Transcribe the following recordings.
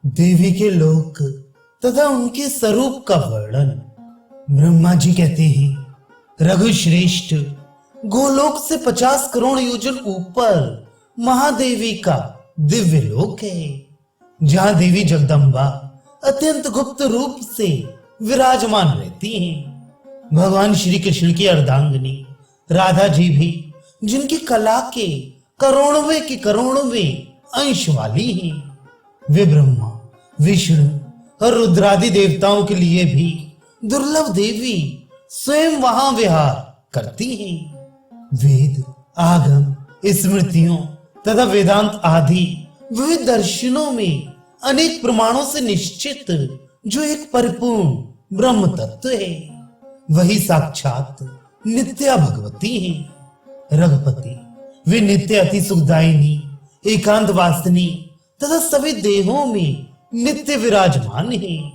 देवी के लोक तथा उनके स्वरूप का वर्णन। ब्रह्मा जी कहते हैं, रघुश्रेष्ठ गोलोक से 50 करोड़ योजन ऊपर महादेवी का दिव्य लोक है, जहां देवी जगदम्बा अत्यंत गुप्त रूप से विराजमान रहती हैं। भगवान श्री कृष्ण की अर्धांगिनी राधा जी भी, जिनकी कला के करोड़वें की करोड़वें अंश वाली हैं, वे ब्रह्मा, विष्णु और रुद्रादि देवताओं के लिए भी दुर्लभ देवी स्वयं वहां विहार करती हैं। वेद, आगम, स्मृतियों तथा वेदांत आदि विविध दर्शनों में अनेक प्रमाणों से निश्चित जो एक परिपूर्ण ब्रह्म तत्व है, वही साक्षात नित्या भगवती है। रघुपति वे नित्य अति सुखदायिनी, एकांत वासिनी तथा सभी देहों में नित्य विराजमान है।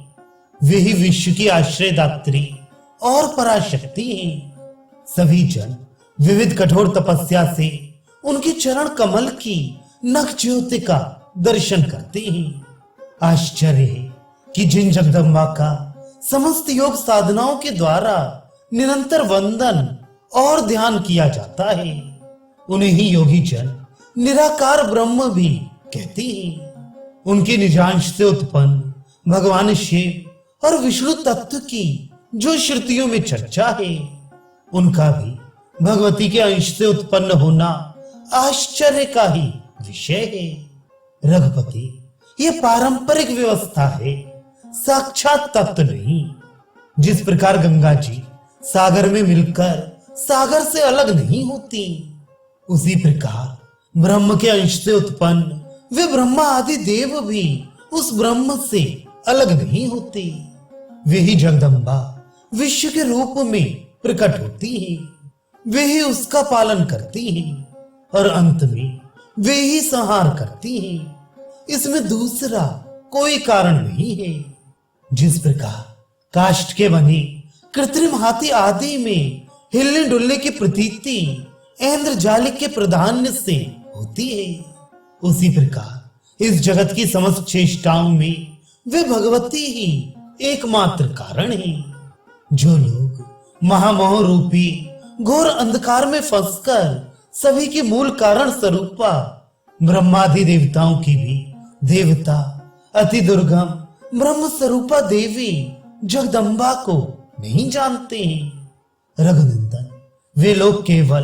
वे ही विश्व की आश्रयदात्री और पराशक्ति हैं। सभी जन विविध कठोर तपस्या से उनके चरण कमल की नख ज्योति का दर्शन करते हैं। आश्चर्य है कि जिन जगदम्बा का समस्त योग साधनाओं के द्वारा निरंतर वंदन और ध्यान किया जाता है, उन्हें ही योगी जन निराकार ब्रह्म भी कहते हैं। उनके निजांश से उत्पन्न भगवान शिव और विष्णु तत्व की जो श्रुतियों में चर्चा है, उनका भी भगवती के अंश से उत्पन्न होना आश्चर्य का ही विषय है। रघुपति ये पारंपरिक व्यवस्था है, साक्षात तत्व नहीं। जिस प्रकार गंगा जी सागर में मिलकर सागर से अलग नहीं होती, उसी प्रकार ब्रह्म के अंश से उत्पन्न वे ब्रह्मा आदि देव भी उस ब्रह्म से अलग नहीं होते। वे ही जगदम्बा विश्व के रूप में प्रकट होती हैं। वे ही उसका पालन करती हैं और अंत में वे ही संहार करती हैं। इसमें दूसरा कोई कारण नहीं है। जिस प्रकार काष्ठ के बने कृत्रिम हाथी आदि में हिलने डुलने की प्रतीति ऐन्द्रजालिक के प्राधान्य से होती है, उसी प्रकार इस जगत की समस्त चेष्टाओं में वे भगवती ही एकमात्र कारण है। जो लोग महामोह रूपी घोर अंधकार में फंसकर सभी के मूल कारण स्वरूपा ब्रह्मादि देवताओं की भी देवता अति दुर्गम ब्रह्म स्वरूपा देवी जगदम्बा को नहीं जानते हैं, रघुनंदन वे लोग केवल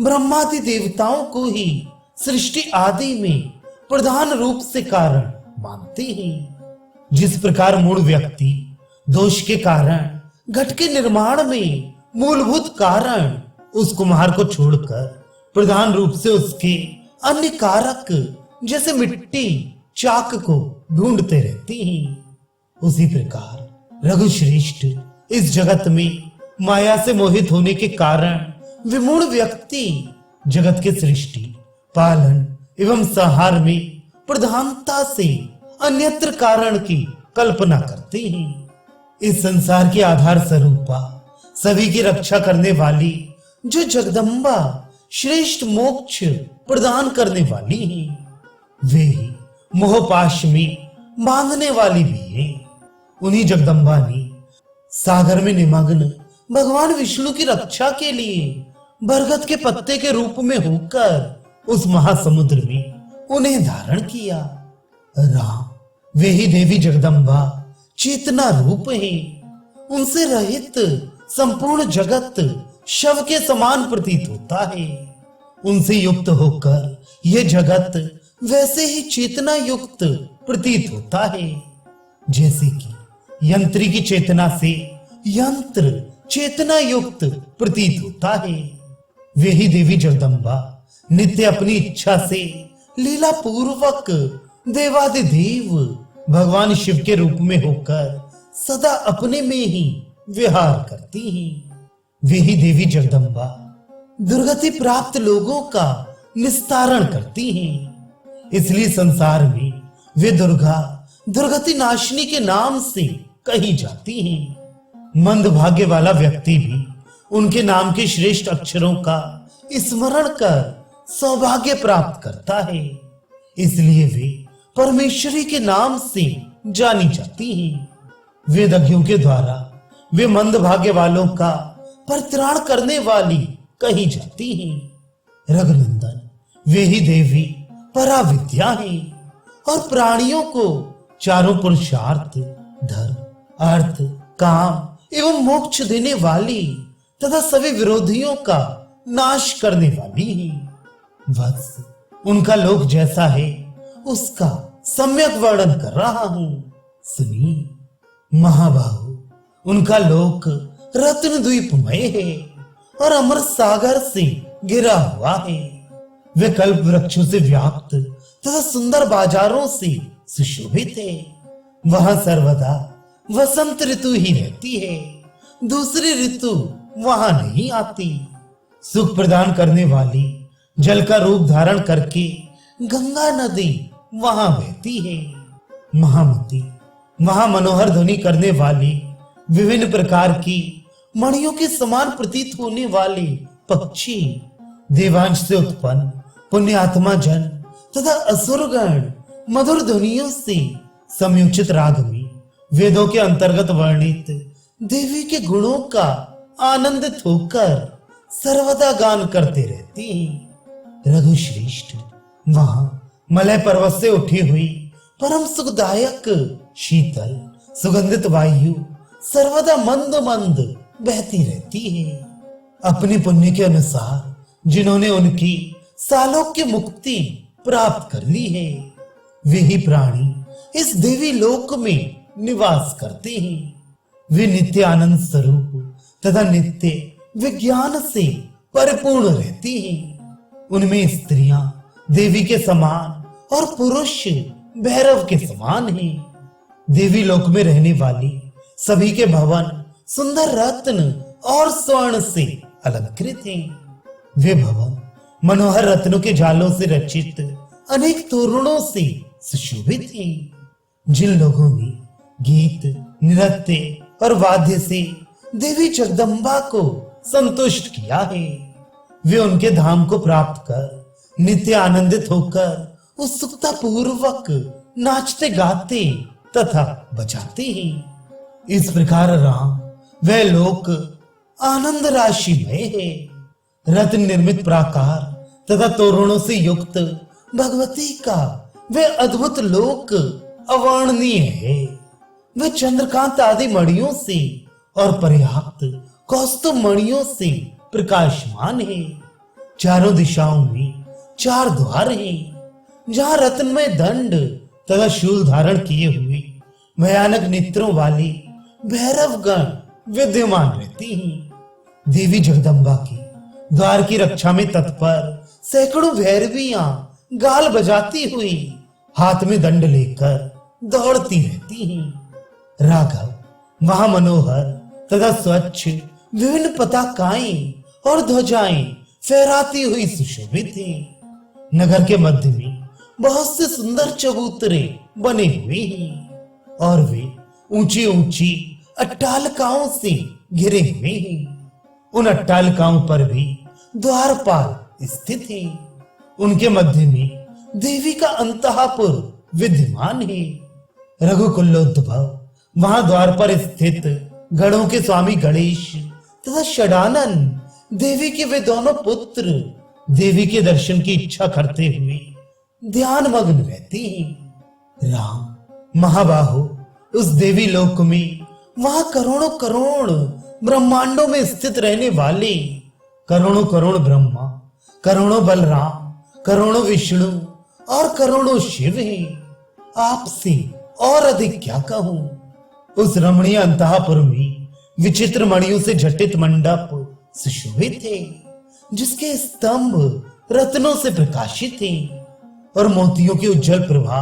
ब्रह्मादि देवताओं को ही सृष्टि आदि में प्रधान रूप से कारण मानते हैं। जिस प्रकार मूल व्यक्ति दोष के कारण घट के निर्माण में मूलभूत कारण उस कुम्हार को छोड़कर प्रधान रूप से उसके अन्य कारक जैसे मिट्टी, चाक को ढूंढते रहते हैं, उसी प्रकार रघुश्रेष्ठ इस जगत में माया से मोहित होने के कारण विमूढ़ व्यक्ति जगत के सृष्टि, पालन एवं संहार में प्रधानता से अन्यत्र कारण की कल्पना करते हैं। इस संसार की आधार स्वरूपा सभी की रक्षा करने वाली जो जगदम्बा श्रेष्ठ मोक्ष प्रदान करने वाली हैं, वे ही मोहपाश में बांधने वाली भी हैं। उन्हीं जगदम्बा ने सागर में निमग्न भगवान विष्णु की रक्षा के लिए बरगद के पत्ते के रूप में होकर उस महासमुद्र में उन्हें धारण किया। राम वे ही देवी जगदम्बा चेतना रूप है। उनसे रहित संपूर्ण जगत शव के समान प्रतीत होता है। उनसे युक्त होकर यह जगत वैसे ही चेतना युक्त प्रतीत होता है, जैसे कि यंत्री की चेतना से यंत्र चेतना युक्त प्रतीत होता है। वे ही देवी जगदम्बा नित्य अपनी इच्छा से लीला पूर्वक देवादिदेव भगवान शिव के रूप में होकर सदा अपने में ही विहार करती हैं। वे ही देवी जगदम्बा दुर्गति प्राप्त लोगों का निस्तारण करती हैं। इसलिए संसार में वे दुर्गा दुर्गति नाशिनी के नाम से कही जाती हैं। मंद भाग्य वाला व्यक्ति भी उनके नाम के श्रेष्ठ अक्षरों का स्मरण कर सौभाग्य प्राप्त करता है। इसलिए वे परमेश्वरी के नाम से जानी जाती हैं। वेदज्ञों के द्वारा वे मंदभाग्य वालों का परित्राण करने वाली कही जाती हैं। रघुनंदन वे ही देवी पराविद्या हैं और प्राणियों को चारों पुरुषार्थ, धर्म, अर्थ, काम एवं मोक्ष देने वाली तथा सभी विरोधियों का नाश करने वाली हैं। वत्स, उनका लोक जैसा है उसका सम्यक वर्णन कर रहा हूं, सुनिए। महाबाहु, उनका लोक रत्न द्वीपमय है और अमर सागर से घिरा हुआ है। वे कल्प वृक्षों से व्याप्त तथा सुंदर बाजारों से सुशोभित है। वहां सर्वदा वसंत ऋतु ही रहती है, दूसरी ऋतु वहां नहीं आती। सुख प्रदान करने वाली जल का रूप धारण करके गंगा नदी वहां बहती है। महामती, वहां मनोहर ध्वनि करने वाली विभिन्न प्रकार की मणियों के समान प्रतीत होने वाले पक्षी, देवांश से उत्पन्न पुण्यात्मा जन तथा असुरगण मधुर ध्वनियों से संयोचित राग में वेदों के अंतर्गत वर्णित देवी के गुणों का आनंदित होकर सर्वदा गान करते रहते हैं। रघुश्रेष्ठ, वहां मलय पर्वत से उठी हुई परम सुखदायक शीतल सुगंधित वायु सर्वदा मंद मंद बहती रहती है। अपने पुण्य के अनुसार जिन्होंने उनकी सालोक्य मुक्ति प्राप्त कर ली है, वे ही प्राणी इस देवी लोक में निवास करते हैं। वे नित्य आनंद स्वरूप तथा नित्य विज्ञान से परिपूर्ण रहती हैं। उनमें स्त्रियां देवी के समान और पुरुष भैरव के समान हैं। देवी लोक में रहने वाली सभी के भवन सुंदर रत्न और स्वर्ण से अलंकृत हैं। वे भवन मनोहर रत्नों के जालों से रचित अनेक तोरणों से सुशोभित हैं। जिन लोगों ने गीत, नृत्य और वाद्य से देवी जगदम्बा को संतुष्ट किया है, वे उनके धाम को प्राप्त कर नित्य आनंदित होकर उत्सुकता पूर्वक नाचते गाते तथा बजाते हैं। इस प्रकार राम वह लोक आनंद राशि में है। रत्न निर्मित प्राकार तथा तोरणों से युक्त भगवती का वह अद्भुत लोक अवर्णनीय है। वह चंद्रकांत आदि मणियों से और पर्याप्त कौस्तुभ मणियों से प्रकाशमान है। चारों दिशाओं में 4 द्वार हैं, जहां रत्नमय दंड तथा शूल धारण किए हुए भयानक नेत्रों वाली भैरवगण विद्यमान रहती हैं। देवी जगदम्बा की द्वार की रक्षा में तत्पर सैकड़ों भैरवियां गाल बजाती हुई हाथ में दंड लेकर दौड़ती रहती हैं। राघव, वहां मनोहर तथा स्वच्छ विभिन्न पताकाएं और ध्वजाएं फहराती हुई सुशोभित हैं। नगर के मध्य में बहुत से सुंदर चबूतरे बने हुए हैं और वे ऊंची ऊंची अट्टालिकाओं से घिरे हुए हैं। उन अट्टालिकाओं पर भी द्वारपाल स्थित हैं। उनके मध्य में देवी का अंतःपुर विद्यमान है। रघुकुलोद्भव वहां द्वार पर स्थित गणों के स्वामी गणेश तथा षडानन देवी के वे दोनों पुत्र देवी के दर्शन की इच्छा करते हुए ध्यान मग्न रहते हैं। राम महाबाहु, उस देवी लोक में वहां करोड़ों करोड़ ब्रह्मांडों में स्थित रहने वाले करोड़ों करोड़ ब्रह्मा, करोड़ों बलराम, करोड़ों विष्णु और करोड़ों शिव हैं। आपसे और अधिक क्या कहूं। उस रमणीय अंतःपुर में विचित्र मणियों से झटित मंडप सुशोभित है, जिसके स्तंभ रत्नों से प्रकाशित हैं और मोतियों की उज्जवल प्रभा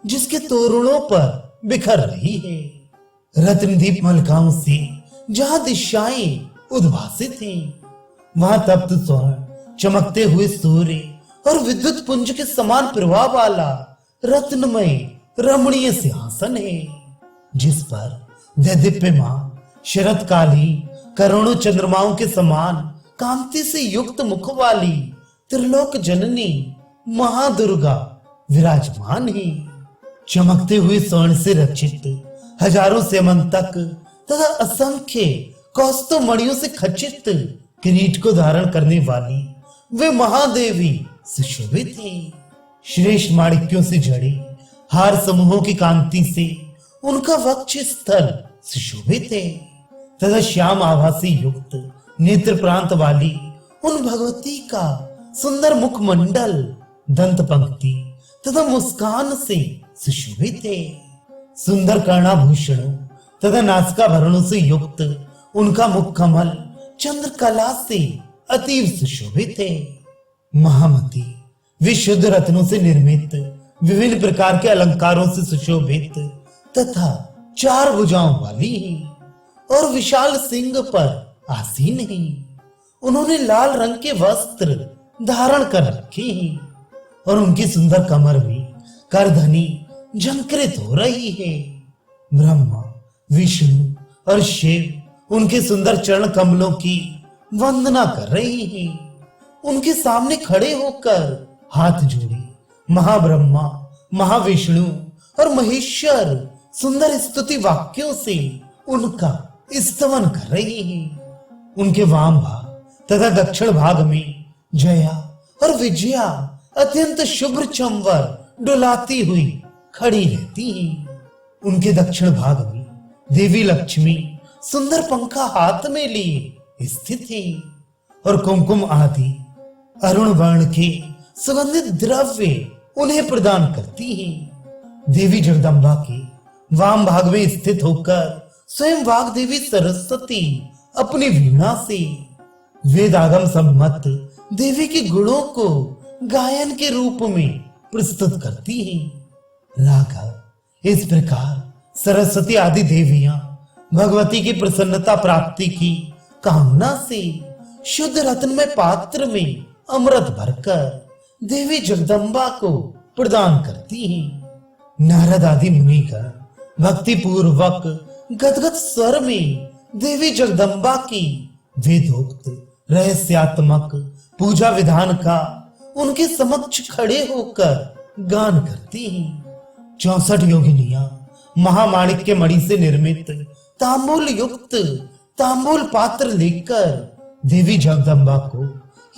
जिसके तोरणों पर बिखर रही है। रत्नदीप मलकाओं से जहां दिशाएं उद्भासित हैं, वहां तप्त स्वर्ण, चमकते हुए सूर्य और विद्युत पुंज के समान प्रभाव वाला रत्नमय रमणीय सिंहासन है, जिस पर दैदीप्यमान शरतकालीन करोड़ों चंद्रमाओं के समान कांति से युक्त मुख वाली त्रिलोक जननी महादुर्गा विराजमान है। चमकते हुए स्वर्ण से रचित हजारों सेमंतक तथा असंख्य कौस्तुभ मणियों से खचित किरीट को धारण करने वाली वे महादेवी सुशोभित थी। श्रेष्ठ माणिक्यों से जड़े हार समूहों की कांति से उनका वक्ष स्थल सुशोभित है तथा श्याम आभा से युक्त नेत्र प्रांत वाली उन भगवती का सुंदर मुखमंडल दंत पंक्ति तथा मुस्कान से सुशोभित है। सुंदर कर्णाभूषणों तथा नासिकाभरणों से युक्त उनका मुख कमल चंद्रकला से अतीव सुशोभित है। महामती वे शुद्ध रत्नों से निर्मित विभिन्न प्रकार के अलंकारों से सुशोभित तथा 4 भुजाओं वाली है और विशाल सिंह पर आसीन है। उन्होंने लाल रंग के वस्त्र धारण कर रखे हैं और उनकी सुंदर कमर में करधनी झंकृत हो रही है। ब्रह्मा विष्णु और शिव उनके सुंदर चरण कमलों की वंदना कर रहे हैं। उनके सामने खड़े होकर हाथ जोड़े महाब्रह्मा महाविष्णु और महेश्वर सुंदर स्तुति वाक्यों से उनका स्तवन कर रहे हैं। उनके वाम भाग तथा दक्षिण भाग में जया और विजया अत्यंत शुभ्र चंवर डुलाती हुई खड़ी रहती हैं। उनके दक्षिण भाग में देवी लक्ष्मी सुंदर पंखा हाथ में लिए स्थित है और कुमकुम आदि अरुण वर्ण के सुगंधित द्रव्य उन्हें प्रदान करती है। देवी जगदम्बा के वाम भाग में स्थित होकर स्वयं वाग्देवी सरस्वती अपनी वीणा से वेदागम सम्मत देवी के गुणों को गायन के रूप में प्रस्तुत करती है। राघव इस प्रकार सरस्वती आदि देवियां भगवती की प्रसन्नता प्राप्ति की कामना से शुद्ध रत्नमय पात्र में अमृत भरकर देवी जगदम्बा को प्रदान करती हैं। नारद आदि मुनिगण भक्ति पूर्वक गदगद स्वर में देवी जगदम्बा की वेदोक्त रहस्यात्मक पूजा विधान का उनके समक्ष खड़े होकर गान करती हैं। 64 योगिनियां महामाणिक्य मणि से निर्मित तांबूल युक्त तांबूल पात्र लेकर देवी जगदम्बा को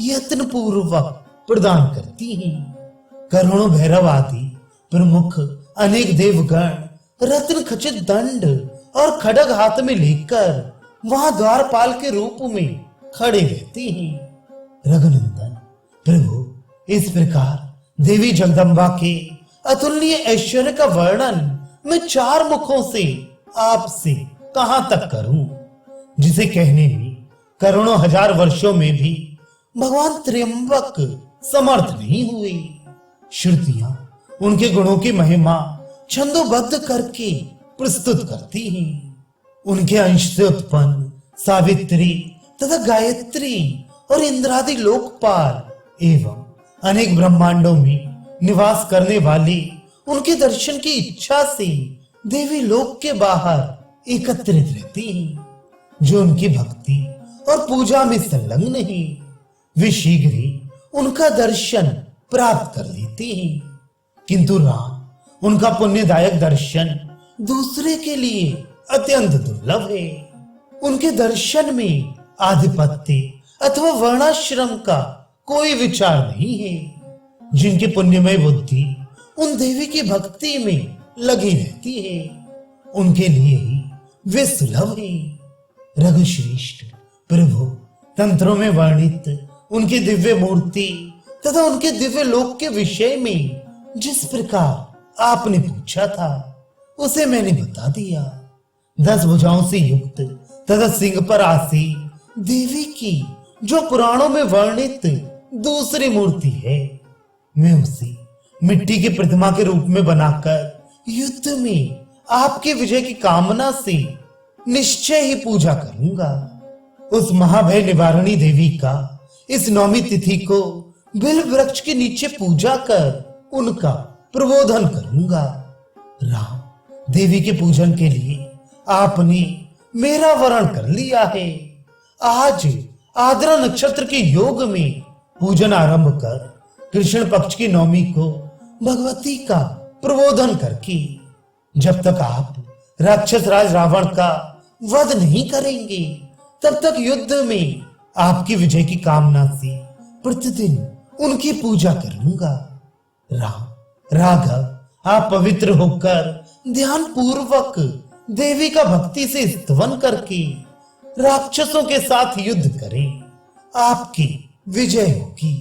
यत्न पूर्वक प्रदान करती हैं। करोड़ों भैरव आदि प्रमुख अनेक देवगण रत्न खचित दंड और खड़ग हाथ में लेकर वहां द्वारपाल के रूप में खड़े रहते हैं। रघुनंदन प्रभु इस प्रकार देवी जगदम्बा के अतुलनीय ऐश्वर्य का वर्णन मैं 4 मुखों से आपसे कहां तक करूं, जिसे कहने में करोड़ों हजार वर्षों में भी भगवान त्र्यंबक समर्थ नहीं हुए। श्रुतियां उनके गुणों की महिमा छंदोबद्ध करके प्रस्तुत करती हैं। उनके अंश से उत्पन्न सावित्री तथा गायत्री और इंद्रादि लोकपाल एवं अनेक ब्रह्मांडों में निवास करने वाले उनके दर्शन की इच्छा से देवी लोक के बाहर एकत्रित रहती हैं। जो उनकी भक्ति और पूजा में संलग्न है वे शीघ्र ही उनका दर्शन प्राप्त कर लेते हैं, किंतु राम उनका पुण्यदायक दर्शन दूसरे के लिए अत्यंत दुर्लभ है। उनके दर्शन में आधिपत्य अथवा वर्णाश्रम का कोई विचार नहीं है। जिनकी पुण्यमय बुद्धि उन देवी की भक्ति में लगी रहती है उनके लिए ही वे सुलभ है। रघुश्रेष्ठ प्रभु तंत्रों में वर्णित उनकी दिव्य मूर्ति तथा उनके दिव्य लोक के विषय में जिस प्रकार आपने पूछा था उसे मैंने बता दिया। 10 भुजाओं से युक्त तथा सिंह पर आसीन देवी की जो पुराणों में वर्णित दूसरी मूर्ति है, मैं उसे मिट्टी की प्रतिमा के रूप में बनाकर युद्ध में आपके विजय की कामना से निश्चय ही पूजा करूंगा। उस महाभय निवारणी देवी का इस नौमी तिथि को बिल वृक्ष के नीचे पूजा कर उनका प्रबोधन करूंगा। राम देवी के पूजन के लिए आपने मेरा वरण कर लिया है। आज आद्रा नक्षत्र के योग में पूजन आरंभ कर कृष्ण पक्ष की नौमी को भगवती का प्रबोधन करके जब तक आप राक्षस राज रावण का वध नहीं करेंगे तब तक युद्ध में आपकी विजय की कामना से प्रतिदिन उनकी पूजा करूंगा। राघव, आप पवित्र होकर ध्यान पूर्वक देवी का भक्ति से स्तवन करके राक्षसों के साथ युद्ध करें, आपकी विजय होगी।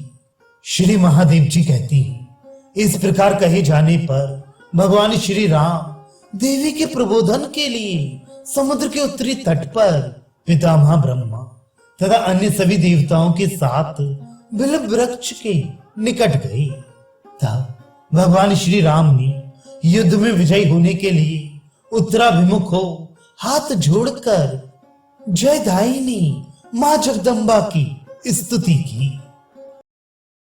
श्री महादेव जी कहते हैं, इस प्रकार कहे जाने पर भगवान श्री राम देवी के प्रबोधन के लिए समुद्र के उत्तरी तट पर पितामह ब्रह्मा तथा अन्य सभी देवताओं के साथ बिल्व वृक्ष के निकट गए। तब भगवान श्री राम ने युद्ध में विजयी होने के लिए उत्तराभिमुख हो हाथ जोड़कर जयदायिनी मां जगदम्बा की स्तुति की।